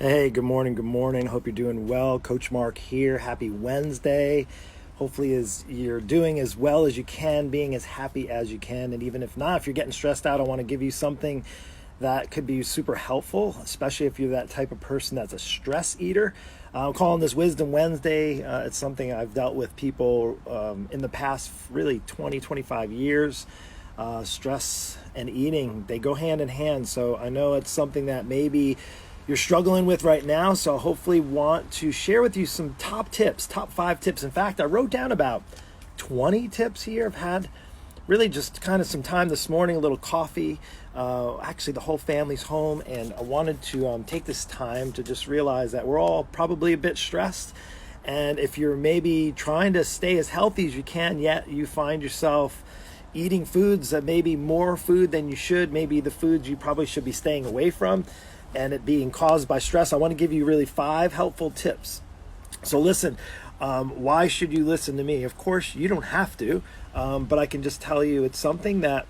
Hey, good morning. Good morning. Hope you're doing well. Coach Mark here. Happy Wednesday. Hopefully, as you're doing as well as you can, being as happy as you can. And even if not, if you're getting stressed out, I want to give you something that could be super helpful, especially if you're that type of person that's a stress eater. I'm calling this Wisdom Wednesday. It's something I've dealt with people in the past, really 20, 25 years. Stress and eating, they go hand in hand. So I know it's something that maybe you're struggling with right now. So hopefully want to share with you some top tips, top 5 tips. In fact, I wrote down about 20 tips here. I've had really just kind of some time this morning, a little coffee. Actually, the whole family's home, and I wanted to take this time to just realize that we're all probably a bit stressed. And if you're maybe trying to stay as healthy as you can, yet you find yourself eating foods that maybe more food than you should, maybe the foods you probably should be staying away from, and it being caused by stress, I want to give you really 5 helpful tips. So listen, why should you listen to me? Of course, you don't have to, but I can just tell you it's something that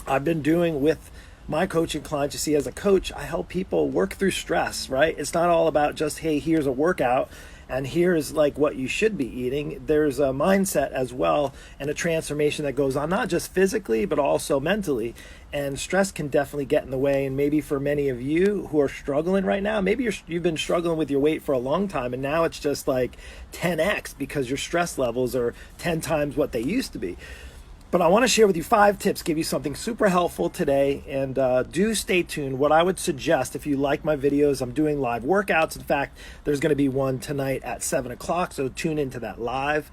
I've been doing with my coaching clients. You see, as a coach, I help people work through stress, right? It's not all about just, hey, here's a workout and here's like what you should be eating. There's a mindset as well and a transformation that goes on, not just physically, but also mentally. And stress can definitely get in the way. And maybe for many of you who are struggling right now, maybe you've been struggling with your weight for a long time, and now it's just like 10x because your stress levels are 10 times what they used to be. But I want to share with you 5 tips, give you something super helpful today, and do stay tuned. What I would suggest, if you like my videos, I'm doing live workouts. In fact, there's going to be one tonight at 7 o'clock, so tune into that live.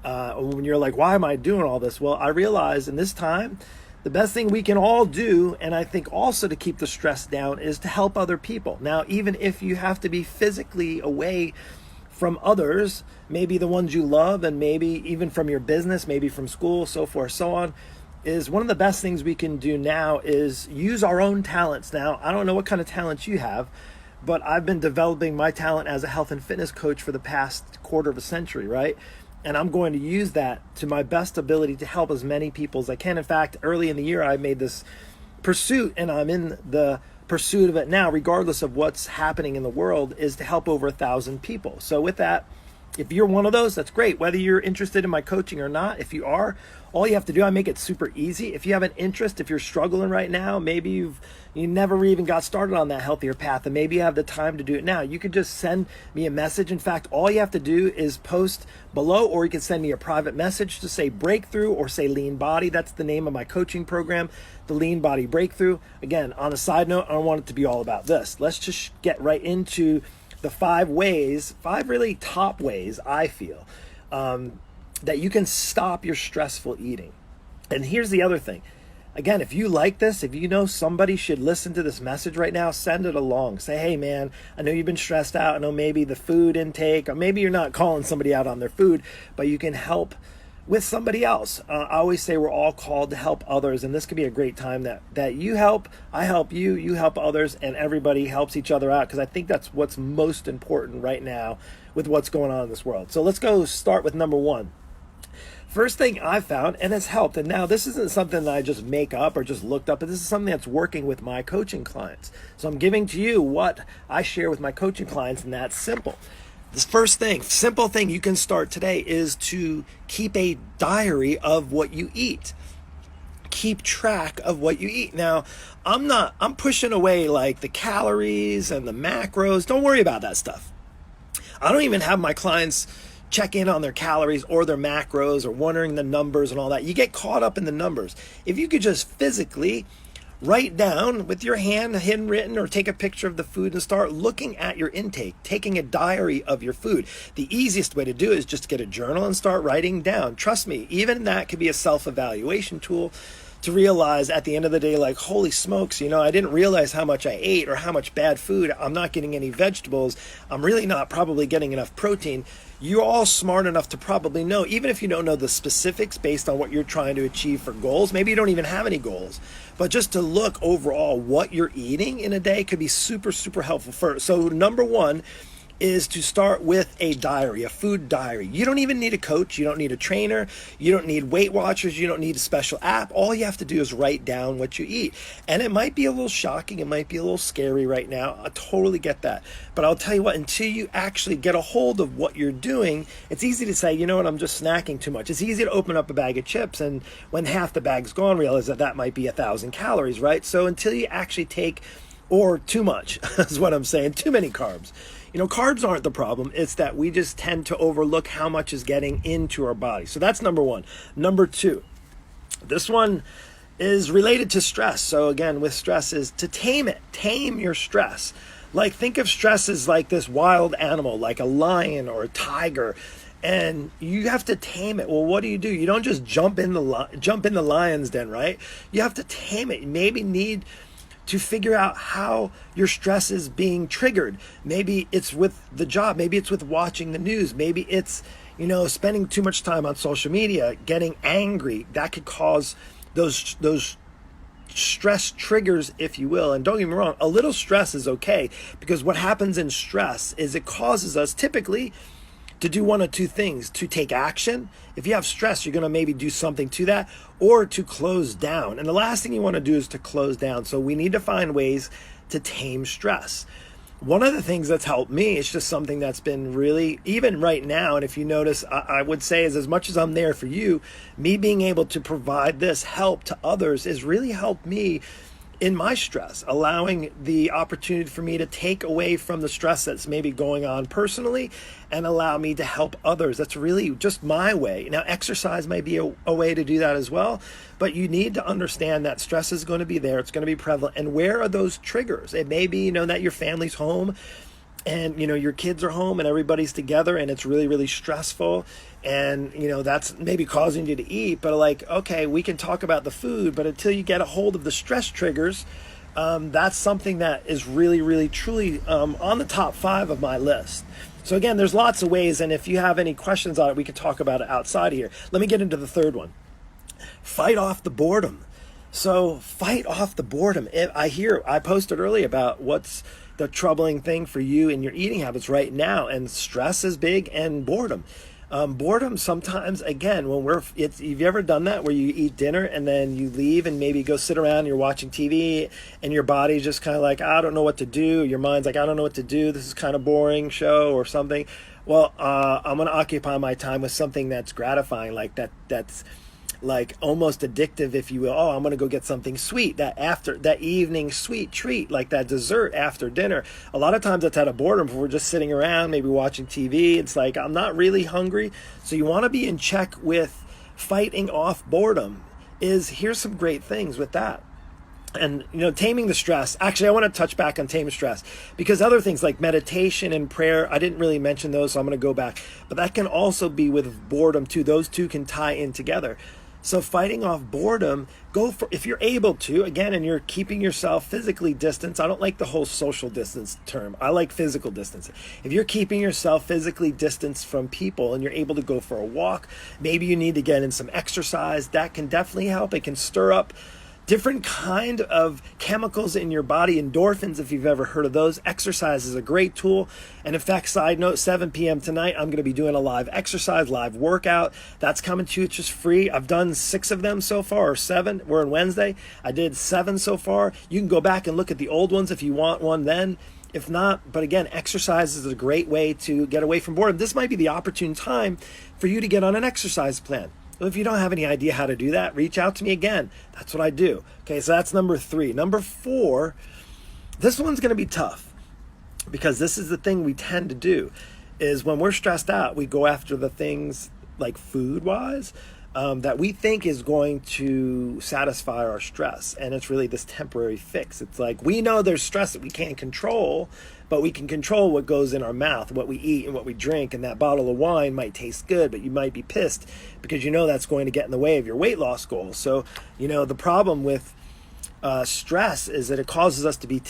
When you're like, why am I doing all this? Well, I realize in this time, the best thing we can all do, and I think also to keep the stress down, is to help other people. Now, even if you have to be physically away from others, maybe the ones you love, and maybe even from your business, maybe from school, so forth, so on, is one of the best things we can do now is use our own talents. Now, I don't know what kind of talents you have, but I've been developing my talent as a health and fitness coach for the past quarter of a century, right? And I'm going to use that to my best ability to help as many people as I can. In fact, early in the year, I made this pursuit, and I'm in the pursuit of it now, regardless of what's happening in the world, is to help over 1,000 people. So with that, if you're one of those, that's great. Whether you're interested in my coaching or not, if you are, all you have to do, I make it super easy. If you have an interest, if you're struggling right now, maybe you never even got started on that healthier path, and maybe you have the time to do it now, you could just send me a message. In fact, all you have to do is post below, or you can send me a private message to say breakthrough or say lean body. That's the name of my coaching program, the Lean Body Breakthrough. Again, on a side note, I don't want it to be all about this. Let's just get right into the 5 ways, 5 really top ways I feel that you can stop your stressful eating. And here's the other thing. Again, if you like this, if you know somebody should listen to this message right now, send it along. Say, hey man, I know you've been stressed out. I know maybe the food intake, or maybe you're not calling somebody out on their food, but you can help with somebody else. I always say we're all called to help others, and this could be a great time that you help, I help you, you help others, and everybody helps each other out, because I think that's what's most important right now with what's going on in this world. So let's go start with number 1. First thing I found, and it's helped, and now this isn't something that I just make up or just looked up, but this is something that's working with my coaching clients. So I'm giving to you what I share with my coaching clients, and that's simple. This first thing, simple thing you can start today, is to keep a diary of what you eat. Keep track of what you eat. Now, I'm pushing away like the calories and the macros. Don't worry about that stuff. I don't even have my clients check in on their calories or their macros or wondering the numbers and all that. You get caught up in the numbers. If you could just physically write down with your hand, handwritten, or take a picture of the food and start looking at your intake, taking a diary of your food. The easiest way to do it is just get a journal and start writing down. Trust me, even that could be a self-evaluation tool to realize at the end of the day, like, holy smokes, I didn't realize how much I ate or how much bad food. I'm not getting any vegetables. I'm really not probably getting enough protein. You're all smart enough to probably know, even if you don't know the specifics based on what you're trying to achieve for goals. Maybe you don't even have any goals, but just to look overall what you're eating in a day could be super, super helpful. So number 1, is to start with a diary, a food diary. You don't even need a coach. You don't need a trainer. You don't need Weight Watchers. You don't need a special app. All you have to do is write down what you eat. And it might be a little shocking. It might be a little scary right now. I totally get that. But I'll tell you what, until you actually get a hold of what you're doing, it's easy to say, you know what, I'm just snacking too much. It's easy to open up a bag of chips and when half the bag's gone, realize that that might be 1,000 calories, right? So until you actually take, or too much is what I'm saying, too many carbs. You know, carbs aren't the problem. It's that we just tend to overlook how much is getting into our body. So that's number one. Number two, this one is related to stress. So again, with stress is to tame it. Tame your stress. Like, think of stress as like this wild animal, like a lion or a tiger, and you have to tame it. Well, what do? You don't just jump in the lion's den, right? You have to tame it. You maybe need to figure out how your stress is being triggered. Maybe it's with the job. Maybe it's with watching the news. Maybe it's, you know, spending too much time on social media, getting angry. That could cause those stress triggers, if you will. And don't get me wrong, a little stress is okay, because what happens in stress is it causes us typically to do one of two things: to take action. If you have stress, you're going to maybe do something to that, or to close down. And the last thing you want to do is to close down. So we need to find ways to tame stress. One of the things that's helped me, it's just something that's been really, even right now, and if you notice, I would say is, as much as I'm there for you, me being able to provide this help to others has really helped me in my stress, allowing the opportunity for me to take away from the stress that's maybe going on personally and allow me to help others. That's really just my way. Now, exercise may be a way to do that as well, but you need to understand that stress is going to be there. It's going to be prevalent. And where are those triggers? It may be, you know, that your family's home and, you know, your kids are home and everybody's together and it's really, really stressful. And, you know, that's maybe causing you to eat, but like, okay, we can talk about the food, but until you get a hold of the stress triggers, that's something that is really, really, truly on the top 5 of my list. So again, there's lots of ways. And if you have any questions on it, we can talk about it outside of here. Let me get into the third one. Fight off the boredom. So fight off the boredom. I posted earlier about what's the troubling thing for you in your eating habits right now, and stress is big, and boredom. Boredom sometimes, again, have you ever done that where you eat dinner and then you leave and maybe go sit around and you're watching TV and your body's just kind of like, I don't know what to do. Your mind's like, I don't know what to do. This is kind of boring show or something. Well, I'm going to occupy my time with something that's gratifying, like that's like almost addictive, if you will. Oh, I'm going to go get something sweet, that evening sweet treat, like that dessert after dinner. A lot of times it's out of boredom. If we're just sitting around, maybe watching TV, it's like, I'm not really hungry. So you want to be in check with fighting off boredom. Here's some great things with that. And, you know, taming the stress. Actually, I want to touch back on taming stress, because other things like meditation and prayer, I didn't really mention those, so I'm going to go back. But that can also be with boredom too. Those two can tie in together. So fighting off boredom, if you're able to, again, and you're keeping yourself physically distanced. I don't like the whole social distance term. I like physical distance. If you're keeping yourself physically distanced from people and you're able to go for a walk, maybe you need to get in some exercise, that can definitely help. It can stir up different kind of chemicals in your body, endorphins, if you've ever heard of those. Exercise is a great tool. And in fact, side note, 7 p.m. tonight, I'm going to be doing a live exercise, live workout. That's coming to you. It's just free. I've done 6 of them so far, or 7. We're on Wednesday. I did 7 so far. You can go back and look at the old ones if you want one then. If not, but again, exercise is a great way to get away from boredom. This might be the opportune time for you to get on an exercise plan. Well, if you don't have any idea how to do that, reach out to me again. That's what I do. Okay, so that's number 3. Number 4, this one's going to be tough, because this is the thing we tend to do, is when we're stressed out, we go after the things like food-wise that we think is going to satisfy our stress. And it's really this temporary fix. It's like, we know there's stress that we can't control, but we can control what goes in our mouth, what we eat and what we drink. And that bottle of wine might taste good, but you might be pissed because you know that's going to get in the way of your weight loss goal. So, you know, the problem with stress is that it causes us to be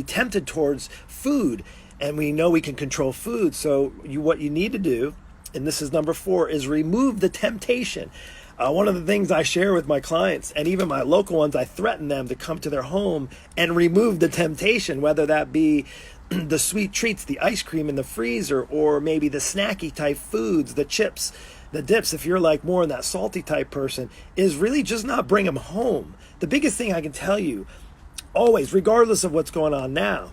tempted towards food, and we know we can control food. So what you need to do, and this is number 4, is remove the temptation. One of the things I share with my clients, and even my local ones, I threaten them to come to their home and remove the temptation, whether that be the sweet treats, the ice cream in the freezer, or maybe the snacky type foods, the chips, the dips, if you're like more in that salty type person, is really just not bring them home. The biggest thing I can tell you, always, regardless of what's going on now,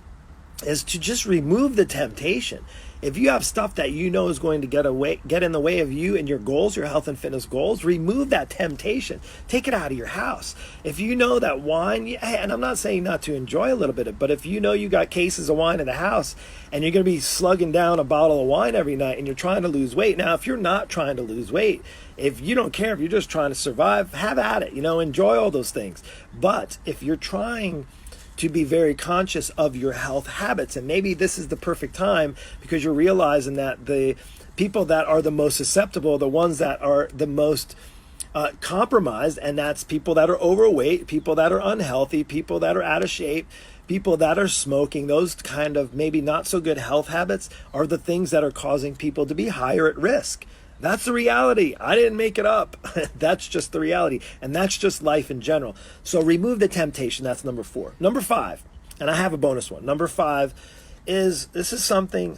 is to just remove the temptation. If you have stuff that you know is going to get in the way of you and your goals, your health and fitness goals, remove that temptation. Take it out of your house. If you know that wine, and I'm not saying not to enjoy a little bit of it, but if you know you got cases of wine in the house and you're going to be slugging down a bottle of wine every night and you're trying to lose weight. Now, if you're not trying to lose weight, if you don't care, if you're just trying to survive, have at it, enjoy all those things. But if you're trying to be very conscious of your health habits, and maybe this is the perfect time because you're realizing that the people that are the most susceptible, the ones that are the most compromised, and that's people that are overweight, people that are unhealthy, people that are out of shape, people that are smoking. Those kind of maybe not so good health habits are the things that are causing people to be higher at risk. That's the reality. I didn't make it up. That's just the reality. And that's just life in general. So remove the temptation. That's number 4. Number 5, and I have a bonus one. Number 5 is, this is something,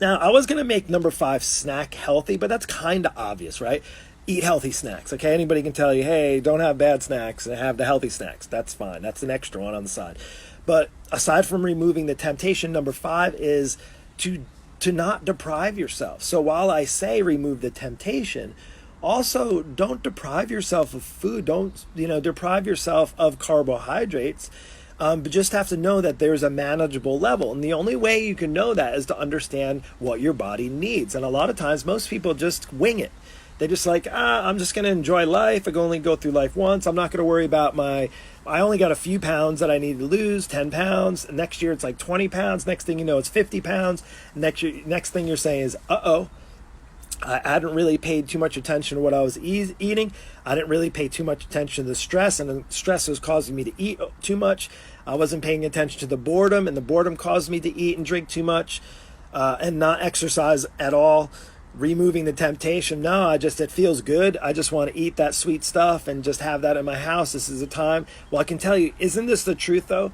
now I was going to make number 5 snack healthy, but that's kind of obvious, right? Eat healthy snacks. Okay, anybody can tell you, hey, don't have bad snacks and have the healthy snacks. That's fine. That's an extra one on the side. But aside from removing the temptation, number 5 is to not deprive yourself. So while I say remove the temptation, also don't deprive yourself of food. Don't, deprive yourself of carbohydrates, but just have to know that there's a manageable level. And the only way you can know that is to understand what your body needs. And a lot of times, most people just wing it. They just like, I'm just going to enjoy life. I can only go through life once. I'm not going to worry about I only got a few pounds that I need to lose, 10 pounds. Next year, it's like 20 pounds. Next thing you know, it's 50 pounds. Next thing you're saying is, I hadn't really paid too much attention to what I was eating. I didn't really pay too much attention to the stress, and the stress was causing me to eat too much. I wasn't paying attention to the boredom, and the boredom caused me to eat and drink too much and not exercise at all. Removing the temptation. No, it feels good. I just want to eat that sweet stuff and just have that in my house. This is the time. Well, I can tell you, isn't this the truth though?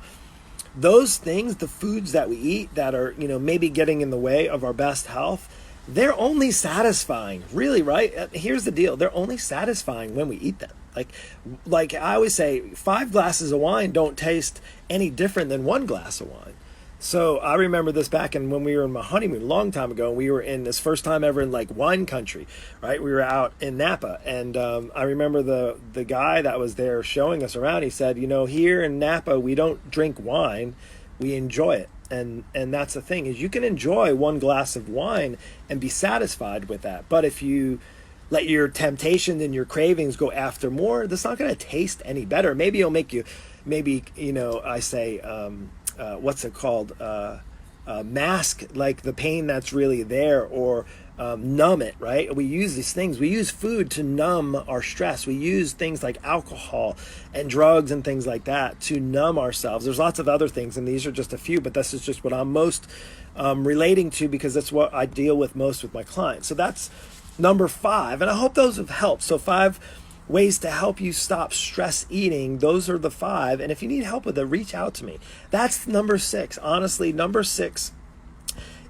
Those things, the foods that we eat that are, maybe getting in the way of our best health, they're only satisfying, really, right? Here's the deal. They're only satisfying when we eat them. Like I always say, 5 glasses of wine don't taste any different than 1 glass of wine. So I remember this back when we were in my honeymoon a long time ago, and we were in this first time ever in like wine country, right? We were out in Napa, and I remember the guy that was there showing us around. He said, here in Napa, we don't drink wine, we enjoy it. And that's the thing, is you can enjoy 1 glass of wine and be satisfied with that. But if you let your temptations and your cravings go after more, that's not going to taste any better. Maybe it'll make you, I say, what's it called? Mask like the pain that's really there, or numb it, right? We use these things. We use food to numb our stress. We use things like alcohol and drugs and things like that to numb ourselves. There's lots of other things, and these are just a few, but this is just what I'm most relating to, because that's what I deal with most with my clients. So that's number 5, and I hope those have helped. So 5 ways to help you stop stress eating. Those are the 5. And if you need help with it, reach out to me. That's number 6. Honestly, number 6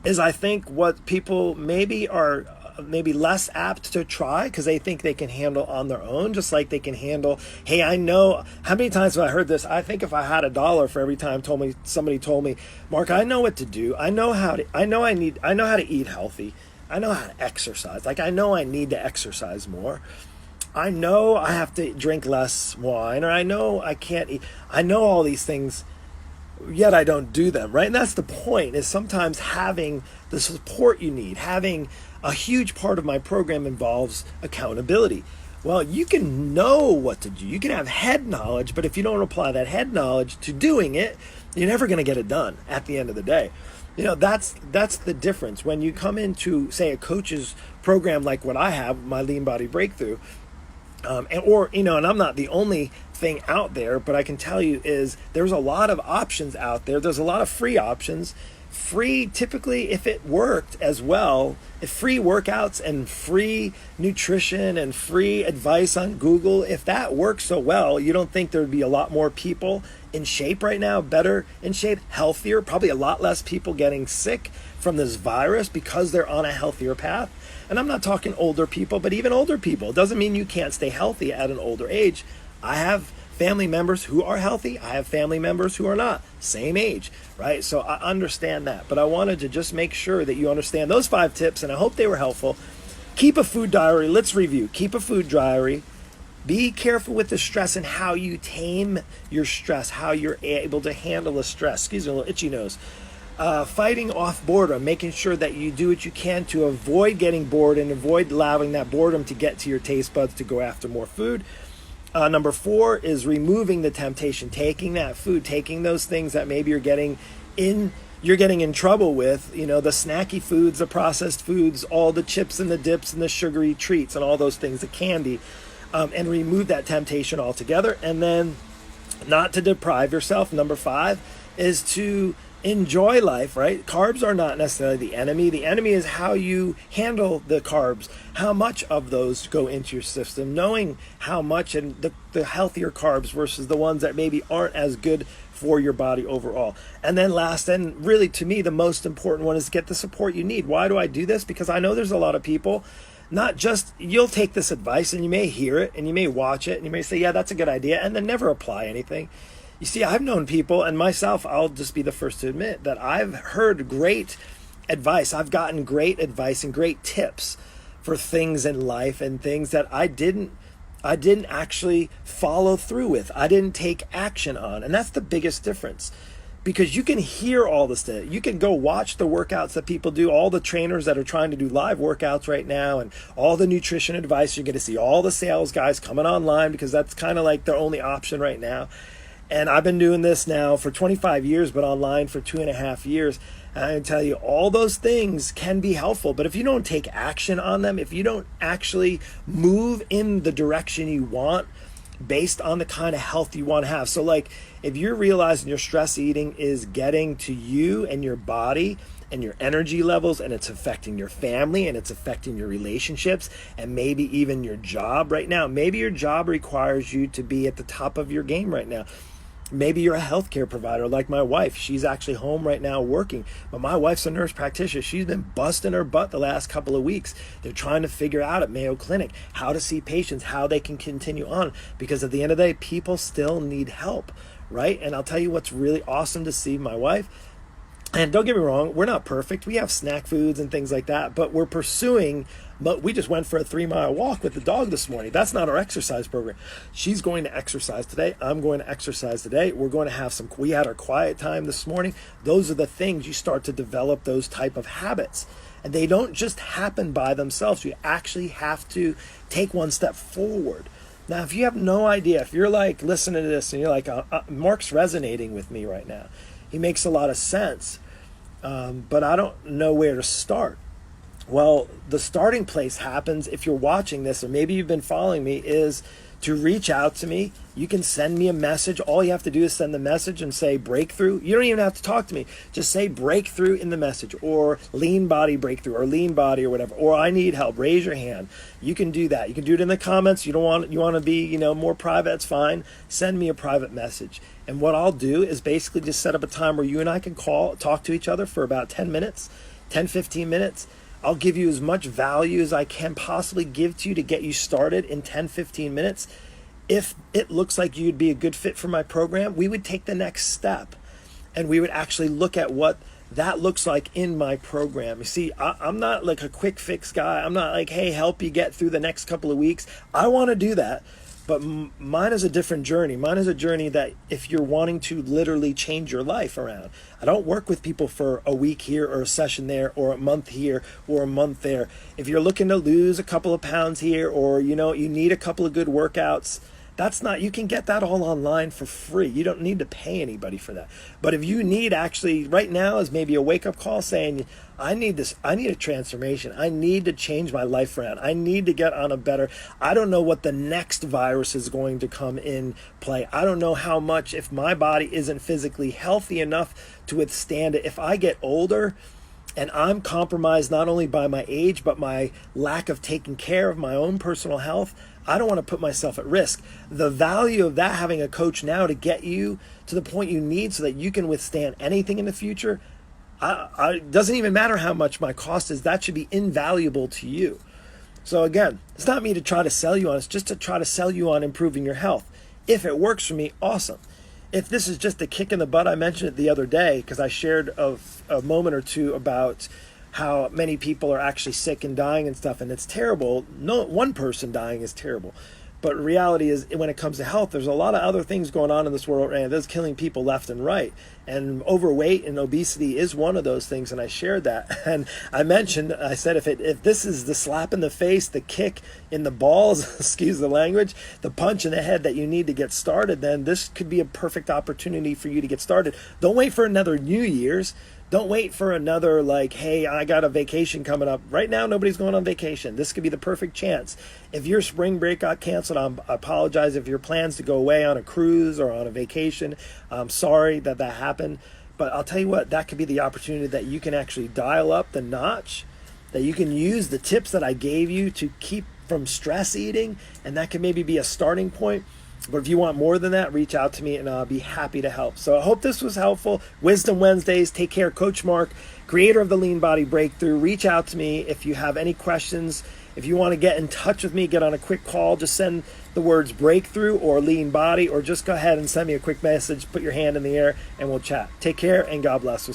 is, I think, what people maybe are less apt to try because they think they can handle on their own, just like they can handle, hey, I know, how many times have I heard this? I think if I had $1 for every time somebody told me, Mark, I know what to do. I know how to eat healthy. I know how to exercise. I know I need to exercise more. I know I have to drink less wine, or I know I can't eat. I know all these things, yet I don't do them, right? And that's the point, is sometimes having the support you need. Having a huge part of my program involves accountability. Well, you can know what to do. You can have head knowledge, but if you don't apply that head knowledge to doing it, you're never going to get it done at the end of the day. That's the difference. When you come into, say, a coach's program like what I have, my Lean Body Breakthrough, and I'm not the only thing out there, but I can tell you is there's a lot of options out there. There's a lot of free options. Free, typically, if it worked as well, if free workouts and free nutrition and free advice on Google, if that works so well, you don't think there'd be a lot more people in shape right now, better in shape, healthier, probably a lot less people getting sick from this virus because they're on a healthier path. And I'm not talking older people, but even older people. It doesn't mean you can't stay healthy at an older age. I have family members who are healthy. I have family members who are not, same age, right? So I understand that, but I wanted to just make sure that you understand those 5 tips, and I hope they were helpful. Keep a food diary. Let's review. Keep a food diary. Be careful with the stress and how you tame your stress, how you're able to handle the stress. Excuse me, a little itchy nose. Fighting off boredom, making sure that you do what you can to avoid getting bored and avoid allowing that boredom to get to your taste buds to go after more food. Number 4 is removing the temptation, taking that food, taking those things that maybe you're getting in trouble with, the snacky foods, the processed foods, all the chips and the dips and the sugary treats and all those things, the candy, and remove that temptation altogether. And then not to deprive yourself. Number 5 is to enjoy life, right? Carbs are not necessarily the enemy. The enemy is how you handle the carbs, how much of those go into your system, knowing how much, and the healthier carbs versus the ones that maybe aren't as good for your body overall. And then last, and really to me, the most important one, is get the support you need. Why do I do this? Because I know there's a lot of people, not just, you'll take this advice and you may hear it and you may watch it and you may say, yeah, that's a good idea, and then never apply anything. You see, I've known people, and myself, I'll just be the first to admit that I've heard great advice. I've gotten great advice and great tips for things in life and things that I didn't actually follow through with. I didn't take action on. And that's the biggest difference, because you can hear all this stuff. You can go watch the workouts that people do, all the trainers that are trying to do live workouts right now, and all the nutrition advice. You're going to see all the sales guys coming online because that's kind of like their only option right now. And I've been doing this now for 25 years, but online for 2.5 years. And I can tell you, all those things can be helpful, but if you don't take action on them, if you don't actually move in the direction you want based on the kind of health you want to have. So like, if you're realizing your stress eating is getting to you and your body and your energy levels, and it's affecting your family, and it's affecting your relationships, and maybe even your job right now. Maybe your job requires you to be at the top of your game right now. Maybe you're a healthcare provider like my wife. She's actually home right now working, but my wife's a nurse practitioner. She's been busting her butt the last couple of weeks. They're trying to figure out at Mayo Clinic how to see patients, how they can continue on, because at the end of the day, people still need help, right? And I'll tell you what's really awesome to see my wife. And don't get me wrong, we're not perfect. We have snack foods and things like that, but we're pursuing. But we just went for a 3-mile walk with the dog this morning. That's not our exercise program. She's going to exercise today. I'm going to exercise today. We're going to have we had our quiet time this morning. Those are the things you start to develop, those type of habits. And they don't just happen by themselves. You actually have to take one step forward. Now, if you have no idea, if you're like listening to this and you're like, Mark's resonating with me right now. He makes a lot of sense, but I don't know where to start. Well, the starting place happens if you're watching this, or maybe you've been following me, is to reach out to me. You can send me a message. All you have to do is send the message and say breakthrough. You don't even have to talk to me. Just say breakthrough in the message, or lean body breakthrough, or lean body, or whatever, or I need help. Raise your hand. You can do that. You can do it in the comments. You want to be, more private, that's fine. Send me a private message. And what I'll do is basically just set up a time where you and I can talk to each other for about 10 minutes, 10, 15 minutes. I'll give you as much value as I can possibly give to you to get you started in 10, 15 minutes. If it looks like you'd be a good fit for my program, we would take the next step and we would actually look at what that looks like in my program. You see, I'm not like a quick fix guy. I'm not like, hey, help you get through the next couple of weeks. I want to do that. But mine is a different journey. Mine is a journey that if you're wanting to literally change your life around. I don't work with people for a week here or a session there or a month here or a month there. If you're looking to lose a couple of pounds here, or you need a couple of good workouts, you can get that all online for free. You don't need to pay anybody for that. But if you need, actually right now is maybe a wake-up call saying, I need a transformation. I need to change my life around. I need to get on a better, I don't know what the next virus is going to come in play. I don't know how much, if my body isn't physically healthy enough to withstand it. If I get older and I'm compromised not only by my age, but my lack of taking care of my own personal health, I don't want to put myself at risk. The value of that, having a coach now to get you to the point you need so that you can withstand anything in the future, it doesn't even matter how much my cost is. That should be invaluable to you. So again, it's not me to try to sell you on, it's just to try to sell you on improving your health. If it works for me, awesome. If this is just a kick in the butt, I mentioned it the other day because I shared a moment or two about how many people are actually sick and dying and stuff, and it's terrible. No one person dying is terrible. But reality is, when it comes to health, there's a lot of other things going on in this world, and that's killing people left and right. And overweight and obesity is one of those things, and I shared that. And I said, if this is the slap in the face, the kick in the balls, excuse the language, the punch in the head that you need to get started, then this could be a perfect opportunity for you to get started. Don't wait for another New Year's. Don't wait for another, like, hey, I got a vacation coming up. Right now, nobody's going on vacation. This could be the perfect chance. If your spring break got canceled, I apologize. If your plans to go away on a cruise or on a vacation, I'm sorry that happened. But I'll tell you what, that could be the opportunity that you can actually dial up the notch, that you can use the tips that I gave you to keep from stress eating, and that could maybe be a starting point. But if you want more than that, reach out to me and I'll be happy to help. So I hope this was helpful. Wisdom Wednesdays. Take care. Coach Mark, creator of the Lean Body Breakthrough. Reach out to me if you have any questions. If you want to get in touch with me, get on a quick call. Just send the words breakthrough or lean body, or just go ahead and send me a quick message. Put your hand in the air and we'll chat. Take care and God bless.